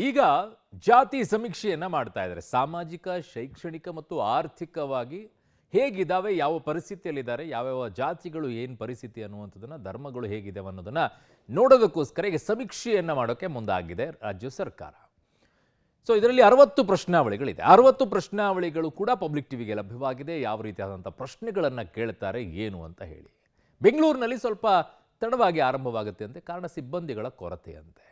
ಈಗ ಜಾತಿ ಸಮೀಕ್ಷೆಯನ್ನ ಮಾಡ್ತಾ ಇದ್ದಾರೆ. ಸಾಮಾಜಿಕ, ಶೈಕ್ಷಣಿಕ ಮತ್ತು ಆರ್ಥಿಕವಾಗಿ ಹೇಗಿದ್ದಾವೆ, ಯಾವ ಪರಿಸ್ಥಿತಿಯಲ್ಲಿದ್ದಾರೆ, ಯಾವ್ಯಾವ ಜಾತಿಗಳು ಏನು ಪರಿಸ್ಥಿತಿ ಅನ್ನುವಂಥದ್ದನ್ನ, ಧರ್ಮಗಳು ಹೇಗಿದ್ದಾವೆ ಅನ್ನೋದನ್ನ ನೋಡೋದಕ್ಕೋಸ್ಕರ ಈಗ ಸಮೀಕ್ಷೆಯನ್ನ ಮಾಡೋಕೆ ಮುಂದಾಗಿದೆ ರಾಜ್ಯ ಸರ್ಕಾರ. ಸೊ ಇದರಲ್ಲಿ 60 ಪ್ರಶ್ನಾವಳಿಗಳಿದೆ. 60 ಪ್ರಶ್ನಾವಳಿಗಳು ಕೂಡ ಪಬ್ಲಿಕ್ ಟಿವಿಗೆ ಲಭ್ಯವಾಗಿದೆ. ಯಾವ ರೀತಿಯಾದಂಥ ಪ್ರಶ್ನೆಗಳನ್ನು ಕೇಳ್ತಾರೆ ಏನು ಅಂತ ಹೇಳಿ. ಬೆಂಗಳೂರಿನಲ್ಲಿ ಸ್ವಲ್ಪ ತಡವಾಗಿ ಆರಂಭವಾಗುತ್ತೆ ಅಂತೆ, ಕಾರಣ ಸಿಬ್ಬಂದಿಗಳ ಕೊರತೆ ಅಂತೆ.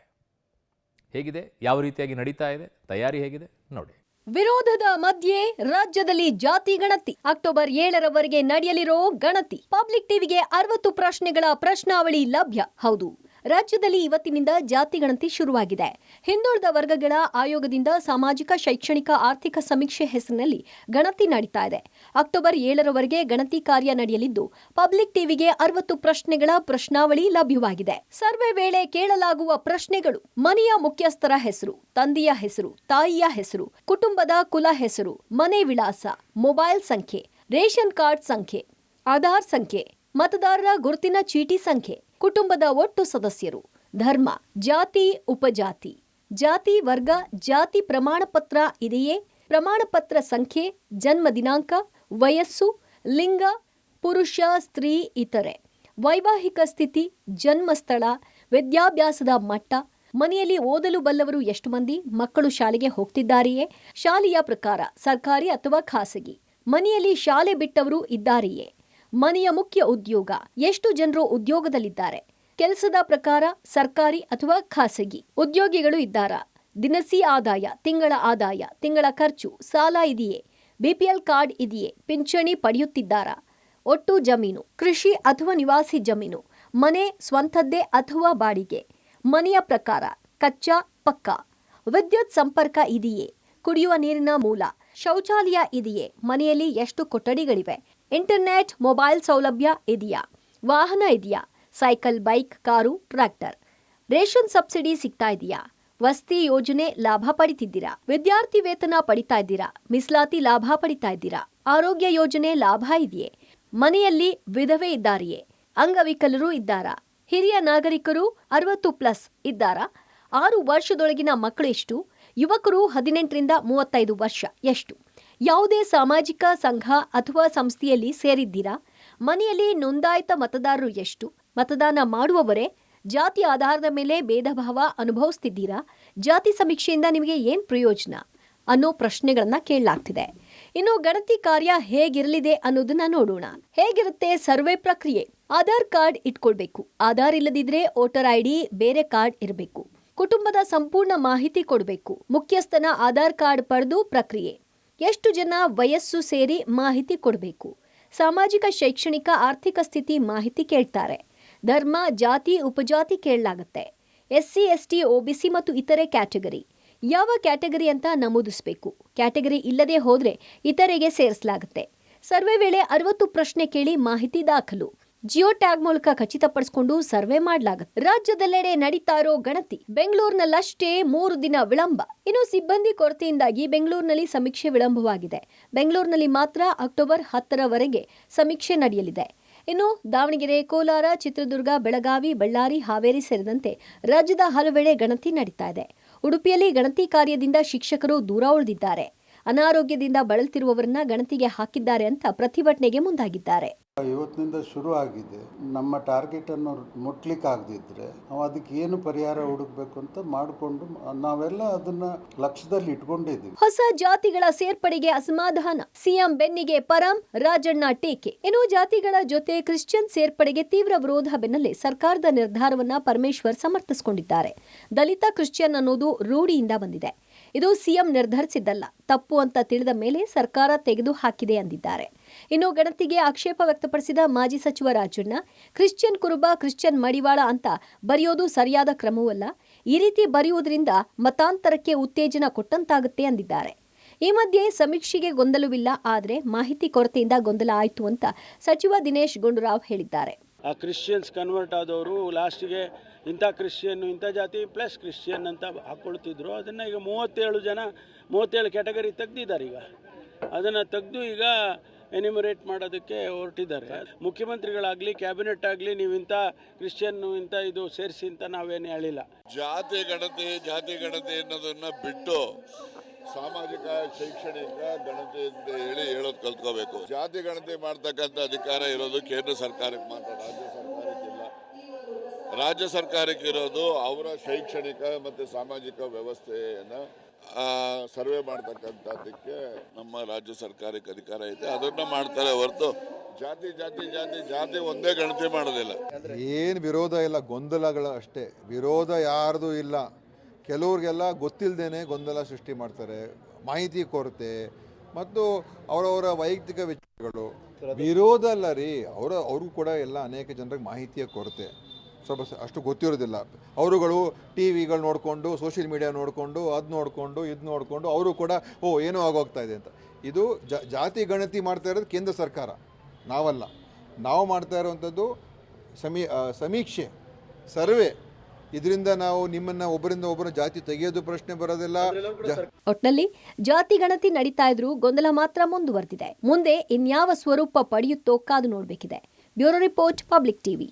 ಹೇಗಿದೆ, ಯಾವ ರೀತಿಯಾಗಿ ನಡೀತಾ ಇದೆ, ತಯಾರಿ ಹೇಗಿದೆ ನೋಡಿ. ವಿರೋಧದ ಮಧ್ಯೆ ರಾಜ್ಯದಲ್ಲಿ ಜಾತಿ ಗಣತಿ ಅಕ್ಟೋಬರ್ 7ರವರೆಗೆ ನಡೆಯಲಿರೋ ಗಣತಿ. ಪಬ್ಲಿಕ್ ಟಿವಿಗೆ 60 ಪ್ರಶ್ನೆಗಳ ಪ್ರಶ್ನಾವಳಿ ಲಭ್ಯ. ಹೌದು, ರಾಜ್ಯದಲ್ಲಿ ಇವತ್ತಿನಿಂದ ಜಾತಿ ಗಣತಿ ಶುರುವಾಗಿದೆ. ಹಿಂದುಳಿದ ವರ್ಗಗಳ ಆಯೋಗದಿಂದ ಸಾಮಾಜಿಕ, ಶೈಕ್ಷಣಿಕ, ಆರ್ಥಿಕ ಸಮೀಕ್ಷೆ ಹೆಸರಿನಲ್ಲಿ ಗಣತಿ ನಡೀತಾ ಇದೆ. ಅಕ್ಟೋಬರ್ 7ರವರೆಗೆ ಗಣತಿ ಕಾರ್ಯ ನಡೆಯಲಿದ್ದು, ಪಬ್ಲಿಕ್ ಟಿವಿಗೆ 60 ಪ್ರಶ್ನೆಗಳ ಪ್ರಶ್ನಾವಳಿ ಲಭ್ಯವಾಗಿದೆ. ಸರ್ವೆ ವೇಳೆ ಕೇಳಲಾಗುವ ಪ್ರಶ್ನೆಗಳು: ಮನೆಯ ಮುಖ್ಯಸ್ಥರ ಹೆಸರು, ತಂದೆಯ ಹೆಸರು, ತಾಯಿಯ ಹೆಸರು, ಕುಟುಂಬದ ಕುಲ ಹೆಸರು, ಮನೆ ವಿಳಾಸ, ಮೊಬೈಲ್ ಸಂಖ್ಯೆ, ರೇಷನ್ ಕಾರ್ಡ್ ಸಂಖ್ಯೆ, ಆಧಾರ್ ಸಂಖ್ಯೆ, ಮತದಾರರ ಗುರುತಿನ ಚೀಟಿ ಸಂಖ್ಯೆ, ಕುಟುಂಬದ ಒಟ್ಟು ಸದಸ್ಯರು, ಧರ್ಮ, ಜಾತಿ, ಉಪಜಾತಿ, ಜಾತಿ, ವರ್ಗ, ಜಾತಿ ಪ್ರಮಾಣ ಪತ್ರ ಇದೆಯೇ, ಪ್ರಮಾಣ ಪತ್ರ ಸಂಖ್ಯೆ, ಜನ್ಮ ದಿನಾಂಕ, ವಯಸ್ಸು, ಲಿಂಗ, ಪುರುಷ, ಸ್ತ್ರೀ, ಇತರೆ, ವೈವಾಹಿಕ ಸ್ಥಿತಿ, ಜನ್ಮಸ್ಥಳ, ವಿದ್ಯಾಭ್ಯಾಸದ ಮಟ್ಟ, ಮನೆಯಲ್ಲಿ ಓದಲು ಬಲ್ಲವರು ಎಷ್ಟು ಮಂದಿ, ಮಕ್ಕಳು ಶಾಲೆಗೆ ಹೋಗ್ತಿದ್ದಾರೆಯೇ, ಶಾಲೆಯ ಪ್ರಕಾರ ಸರ್ಕಾರಿ ಅಥವಾ ಖಾಸಗಿ, ಮನೆಯಲ್ಲಿ ಶಾಲೆ ಬಿಟ್ಟವರು ಇದ್ದಾರೆಯೇ, ಮನೆಯ ಮುಖ್ಯ ಉದ್ಯೋಗ, ಎಷ್ಟು ಜನರು ಉದ್ಯೋಗದಲ್ಲಿದ್ದಾರೆ, ಕೆಲಸದ ಪ್ರಕಾರ ಸರ್ಕಾರಿ ಅಥವಾ ಖಾಸಗಿ, ಉದ್ಯೋಗಿಗಳು ಇದ್ದಾರಾ, ದಿನಸಿ ಆದಾಯ, ತಿಂಗಳ ಖರ್ಚು, ಸಾಲ ಇದೆಯೇ, ಬಿಪಿಎಲ್ ಕಾರ್ಡ್ ಇದೆಯೇ, ಪಿಂಚಣಿ ಪಡೆಯುತ್ತಿದ್ದಾರಾ, ಒಟ್ಟು ಜಮೀನು, ಕೃಷಿ ಅಥವಾ ನಿವಾಸಿ ಜಮೀನು, ಮನೆ ಸ್ವಂತದ್ದೇ ಅಥವಾ ಬಾಡಿಗೆ, ಮನೆಯ ಪ್ರಕಾರ ಕಚ್ಚಾ ಪಕ್ಕಾ, ವಿದ್ಯುತ್ ಸಂಪರ್ಕ ಇದೆಯೇ, ಕುಡಿಯುವ ನೀರಿನ ಮೂಲ, ಶೌಚಾಲಯ ಇದೆಯೇ, ಮನೆಯಲ್ಲಿ ಎಷ್ಟು ಕೊಠಡಿಗಳಿವೆ, ಇಂಟರ್ನೆಟ್ ಮೊಬೈಲ್ ಸೌಲಭ್ಯ ಇದೆಯಾ, ವಾಹನ ಇದೆಯಾ, cycle, bike, car, tractor, ration subsidy ಸಿಗ್ತಾ ಇದೆಯಾ, ವಸತಿ ಯೋಜನೆ ಲಾಭ ಪಡಿತಿದ್ದೀರಾ, ವಿದ್ಯಾರ್ಥಿ ವೇತನ ಪಡಿತಾ ಇದ್ದೀರಾ, ಮೀಸಲಾತಿ ಲಾಭ ಪಡಿತಾ ಇದ್ದೀರಾ, ಆರೋಗ್ಯ ಯೋಜನೆ ಲಾಭ ಇದೆಯೇ, ಮನೆಯಲ್ಲಿ ವಿಧವೆ ಇದ್ದಾರೆಯೇ, ಅಂಗವಿಕಲರು ಇದ್ದಾರಾ, ಹಿರಿಯ ನಾಗರಿಕರು 60+ ಇದ್ದಾರಾ, 6 ವರ್ಷದೊಳಗಿನ ಮಕ್ಕಳು ಎಷ್ಟು, ಯುವಕರು 18ರಿಂದ 35 ವರ್ಷ ಎಷ್ಟು, ಯಾವುದೇ ಸಾಮಾಜಿಕ ಸಂಘ ಅಥವಾ ಸಂಸ್ಥೆಯಲ್ಲಿ ಸೇರಿದ್ದೀರಾ, ಮನೆಯಲ್ಲಿ ನೋಂದಾಯಿತ ಮತದಾರರು ಎಷ್ಟು, ಮತದಾನ ಮಾಡುವವರೇ, ಜಾತಿ ಆಧಾರದ ಮೇಲೆ ಭೇದ ಭಾವ ಅನುಭವಿಸ್ತಿದ್ದೀರಾ, ಜಾತಿ ಸಮೀಕ್ಷೆಯಿಂದ ನಿಮಗೆ ಏನು ಪ್ರಯೋಜನ ಅನ್ನೋ ಪ್ರಶ್ನೆಗಳನ್ನ ಕೇಳಲಾಗ್ತಿದೆ. ಇನ್ನು ಗಣತಿ ಕಾರ್ಯ ಹೇಗಿರಲಿದೆ ಅನ್ನೋದನ್ನ ನೋಡೋಣ. ಹೇಗಿರುತ್ತೆ ಸರ್ವೆ ಪ್ರಕ್ರಿಯೆ? ಆಧಾರ್ ಕಾರ್ಡ್ ಇಟ್ಕೊಳ್ಬೇಕು. ಆಧಾರ್ ಇಲ್ಲದಿದ್ರೆ ವೋಟರ್ ID ಬೇರೆ ಕಾರ್ಡ್ ಇರಬೇಕು. ಕುಟುಂಬದ ಸಂಪೂರ್ಣ ಮಾಹಿತಿ ಕೊಡಬೇಕು. ಮುಖ್ಯಸ್ಥನ ಆಧಾರ್ ಕಾರ್ಡ್ ಪಡೆದು ಪ್ರಕ್ರಿಯೆ. ಎಷ್ಟು ಜನ, ವಯಸ್ಸು ಸೇರಿ ಮಾಹಿತಿ ಕೊಡಬೇಕು. ಸಾಮಾಜಿಕ, ಶೈಕ್ಷಣಿಕ, ಆರ್ಥಿಕ ಸ್ಥಿತಿ ಮಾಹಿತಿ ಕೇಳ್ತಾರೆ. ಧರ್ಮ, ಜಾತಿ, ಉಪಜಾತಿ ಕೇಳಲಾಗುತ್ತೆ. SC, ST, OBC ಮತ್ತು ಇತರೆ ಕ್ಯಾಟಗರಿ. ಯಾವ ಕ್ಯಾಟಗರಿ ಅಂತ ನಮೂದಿಸಬೇಕು. ಕ್ಯಾಟಗರಿ ಇಲ್ಲದೆ ಹೋದ್ರೆ ಇತರೆಗೆ ಸೇರಿಸಲಾಗುತ್ತೆ. ಸರ್ವೆ ವೇಳೆ 60 ಪ್ರಶ್ನೆ ಕೇಳಿ ಮಾಹಿತಿ ದಾಖಲು. ಜಿಯೋ ಟ್ಯಾಗ್ ಮೂಲಕ ಖಚಿತಪಡಿಸಿಕೊಂಡು ಸರ್ವೆ ಮಾಡಲಾಗುತ್ತೆ. ರಾಜ್ಯದೆಲ್ಲೆಡೆ ನಡೀತಾ ಇರೋ ಗಣತಿ ಬೆಂಗಳೂರಿನಲ್ಲಷ್ಟೇ 3 ದಿನ ವಿಳಂಬ. ಇನ್ನು ಸಿಬ್ಬಂದಿ ಕೊರತೆಯಿಂದಾಗಿ ಬೆಂಗಳೂರಿನಲ್ಲಿ ಸಮೀಕ್ಷೆ ವಿಳಂಬವಾಗಿದೆ. ಬೆಂಗಳೂರಿನಲ್ಲಿ ಮಾತ್ರ ಅಕ್ಟೋಬರ್ 10ರವರೆಗೆ ಸಮೀಕ್ಷೆ ನಡೆಯಲಿದೆ. ಇನ್ನು ದಾವಣಗೆರೆ, ಕೋಲಾರ, ಚಿತ್ರದುರ್ಗ, ಬೆಳಗಾವಿ, ಬಳ್ಳಾರಿ, ಹಾವೇರಿ ಸೇರಿದಂತೆ ರಾಜ್ಯದ ಹಲವೆಡೆ ಗಣತಿ ನಡೀತಾ ಇದೆ. ಉಡುಪಿಯಲ್ಲಿ ಗಣತಿ ಕಾರ್ಯದಿಂದ ಶಿಕ್ಷಕರು ದೂರ ಉಳಿದಿದ್ದಾರೆ. ಅನಾರೋಗ್ಯದಿಂದ ಬಳಲ್ತಿರುವವರನ್ನ ಗಣತಿಗೆ ಹಾಕಿದ್ದಾರೆ ಅಂತ ಪ್ರತಿಭಟನೆಗೆ ಮುಂದಾಗಿದ್ದಾರೆ. ಇವತ್ತಿನಿಂದ ಶುರು ಆಗಿದೆ. ನಮ್ಮ ಟಾರ್ಗೆಟ್ ಅನ್ನು ಮುಟ್ಲಿಕ್ಕೆ ಆಗದಿದ್ರೆ ನಾವು ಅದಕ್ಕೆ ಏನು ಪರಿಹಾರ ಹುಡುಕ್ಬೇಕು ಅಂತ ಮಾಡಿಕೊಂಡು ನಾವೆಲ್ಲ ಅದನ್ನ ಲಕ್ಷ್ಯದಲ್ಲಿ ಇಟ್ಕೊಂಡಿದ್ದೀವಿ. ಹೊಸ ಜಾತಿಗಳ ಸೇರ್ಪಡೆಗೆ ಅಸಮಾಧಾನ, ಸಿಎಂ ಬೆನ್ನಿಗೆ ಪರಂ ರಾಜಣ್ಣ ಟೀಕೆ. ಇನ್ನು ಜಾತಿಗಳ ಜೊತೆ ಕ್ರಿಶ್ಚಿಯನ್ ಸೇರ್ಪಡೆಗೆ ತೀವ್ರ ವಿರೋಧ ಬೆನ್ನಲ್ಲೇ ಸರ್ಕಾರದ ನಿರ್ಧಾರವನ್ನ ಪರಮೇಶ್ವರ್ ಸಮರ್ಥಿಸಿಕೊಂಡಿದ್ದಾರೆ. ದಲಿತ ಕ್ರಿಶ್ಚಿಯನ್ ಅನ್ನೋದು ರೂಢಿಯಿಂದ ಬಂದಿದೆ. ಇದು ಸಿಎಂ ನಿರ್ಧರಿಸಿದ್ದಲ್ಲ, ತಪ್ಪು ಅಂತ ತಿಳಿದ ಮೇಲೆ ಸರ್ಕಾರ ತೆಗೆದು ಹಾಕಿದೆ ಅಂದಿದ್ದಾರೆ. ಇನ್ನು ಗಣತಿಗೆ ಆಕ್ಷೇಪ ವ್ಯಕ್ತಪಡಿಸಿದ ಮಾಜಿ ಸಚಿವ ರಾಜಣ್ಣ, ಕ್ರಿಶ್ಚಿಯನ್ ಕುರುಬ, ಕ್ರಿಶ್ಚಿಯನ್ ಮಡಿವಾಳ ಅಂತ ಬರೆಯೋದು ಸರಿಯಾದ ಕ್ರಮವಲ್ಲ. ಈ ರೀತಿ ಬರೆಯುವುದರಿಂದ ಮತಾಂತರಕ್ಕೆ ಉತ್ತೇಜನ ಕೊಟ್ಟಂತಾಗುತ್ತೆ ಅಂದಿದ್ದಾರೆ. ಈ ಮಧ್ಯೆ ಸಮೀಕ್ಷೆಗೆ ಗೊಂದಲವಿಲ್ಲ, ಆದರೆ ಮಾಹಿತಿ ಕೊರತೆಯಿಂದ ಗೊಂದಲ ಆಯಿತು ಅಂತ ಸಚಿವ ದಿನೇಶ್ ಗುಂಡೂರಾವ್ ಹೇಳಿದ್ದಾರೆ. ಆ ಕ್ರಿಶ್ಚಿಯನ್ಸ್ ಕನ್ವರ್ಟ್ ಆದವರು ಲಾಸ್ಟಿಗೆ ಇಂಥ ಕ್ರಿಶ್ಚಿಯನ್ನು, ಇಂಥ ಜಾತಿ ಪ್ಲಸ್ ಕ್ರಿಶ್ಚಿಯನ್ ಅಂತ ಹಾಕ್ಕೊಳ್ತಿದ್ರು. ಅದನ್ನು ಈಗ 37 ಕ್ಯಾಟಗರಿ ತೆಗ್ದಿದ್ದಾರೆ. ಈಗ ಅದನ್ನು ತೆಗೆದು ಈಗ ಎನಿಮರೇಟ್ ಮಾಡೋದಕ್ಕೆ ಹೊರಟಿದ್ದಾರೆ. ಮುಖ್ಯಮಂತ್ರಿಗಳಾಗಲಿ ಕ್ಯಾಬಿನೆಟ್ ಆಗಲಿ ನೀವು ಇಂಥ ಕ್ರಿಶ್ಚಿಯನ್ನು ಇಂಥ ಇದು ಸೇರಿಸಿ ಅಂತ ನಾವೇನು ಹೇಳಿಲ್ಲ. ಜಾತಿ ಗಣತಿ ಅನ್ನೋದನ್ನ ಬಿಟ್ಟು ಸಾಮಾಜಿಕ ಶೈಕ್ಷಣಿಕ ಗಣತಿ ಅಂತ ಹೇಳೋದು ಕಲ್ತ್ಕೋಬೇಕು. ಜಾತಿ ಗಣತಿ ಮಾಡ್ತಕ್ಕಂಥ ಅಧಿಕಾರ ಇರೋದು ಕೇಂದ್ರ ಸರ್ಕಾರಕ್ಕೆ ಮಾತ್ರ, ರಾಜ್ಯ ಸರ್ಕಾರಕ್ಕಿಲ್ಲ. ರಾಜ್ಯ ಸರ್ಕಾರಕ್ಕೆ ಇರೋದು ಅವರ ಶೈಕ್ಷಣಿಕ ಮತ್ತು ಸಾಮಾಜಿಕ ವ್ಯವಸ್ಥೆಯನ್ನು ಸರ್ವೆ ಮಾಡ್ತಕ್ಕಂಥದ್ದಕ್ಕೆ ನಮ್ಮ ರಾಜ್ಯ ಸರ್ಕಾರಕ್ಕೆ ಅಧಿಕಾರ ಇದೆ. ಅದನ್ನ ಮಾಡ್ತಾರೆ ಹೊರತು ಜಾತಿ ಒಂದೇ ಗಣತಿ ಮಾಡೋದಿಲ್ಲ. ಏನು ವಿರೋಧ ಇಲ್ಲ, ಗೊಂದಲಗಳು ಅಷ್ಟೇ. ವಿರೋಧ ಯಾರ್ದು ಇಲ್ಲ. ಕೆಲವ್ರಿಗೆಲ್ಲ ಗೊತ್ತಿಲ್ಲದೇನೆ ಗೊಂದಲ ಸೃಷ್ಟಿ ಮಾಡ್ತಾರೆ, ಮಾಹಿತಿ ಕೊರತೆ ಮತ್ತು ಅವರವರ ವೈಯಕ್ತಿಕ ವಿಚಾರಗಳು. ವಿರೋಧ ಅಲ್ಲ ರೀ, ಅವ್ರಿಗೂ ಕೂಡ ಎಲ್ಲ ಅನೇಕ ಜನರಿಗೆ ಮಾಹಿತಿಯ ಕೊರತೆ, ಸ್ವಲ್ಪ ಅಷ್ಟು ಗೊತ್ತಿರೋದಿಲ್ಲ. ಅವರುಗಳು ಟಿ ವಿಗಳು ನೋಡಿಕೊಂಡು, ಸೋಷಿಯಲ್ ಮೀಡಿಯಾ ನೋಡಿಕೊಂಡು, ಇದು ನೋಡಿಕೊಂಡು ಅವರು ಕೂಡ ಏನೋ ಆಗೋಗ್ತಾ ಇದೆ ಅಂತ. ಇದು ಜಾತಿ ಗಣತಿ ಮಾಡ್ತಾ ಇರೋದು ಕೇಂದ್ರ ಸರ್ಕಾರ, ನಾವಲ್ಲ. ನಾವು ಮಾಡ್ತಾ ಇರುವಂಥದ್ದು ಸಮೀಕ್ಷೆ, ಸರ್ವೆ. ಇದರಿಂದ ನಾವು ನಿಮ್ಮನ್ನ ಒಬ್ಬರಿಂದ ಒಬ್ಬರ ಜಾತಿ ತೆಗೆಯೋದು ಪ್ರಶ್ನೆ ಬರೋದಿಲ್ಲ. ಒಟ್ನಲ್ಲಿ ಜಾತಿ ಗಣತಿ ನಡೀತಾ ಇದ್ರೂ ಗೊಂದಲ ಮಾತ್ರ ಮುಂದುವರೆದಿದೆ. ಮುಂದೆ ಇನ್ಯಾವ ಸ್ವರೂಪ ಪಡೆಯುತ್ತೋ ಕಾದು ನೋಡಬೇಕಿದೆ. Bureau report, public TV.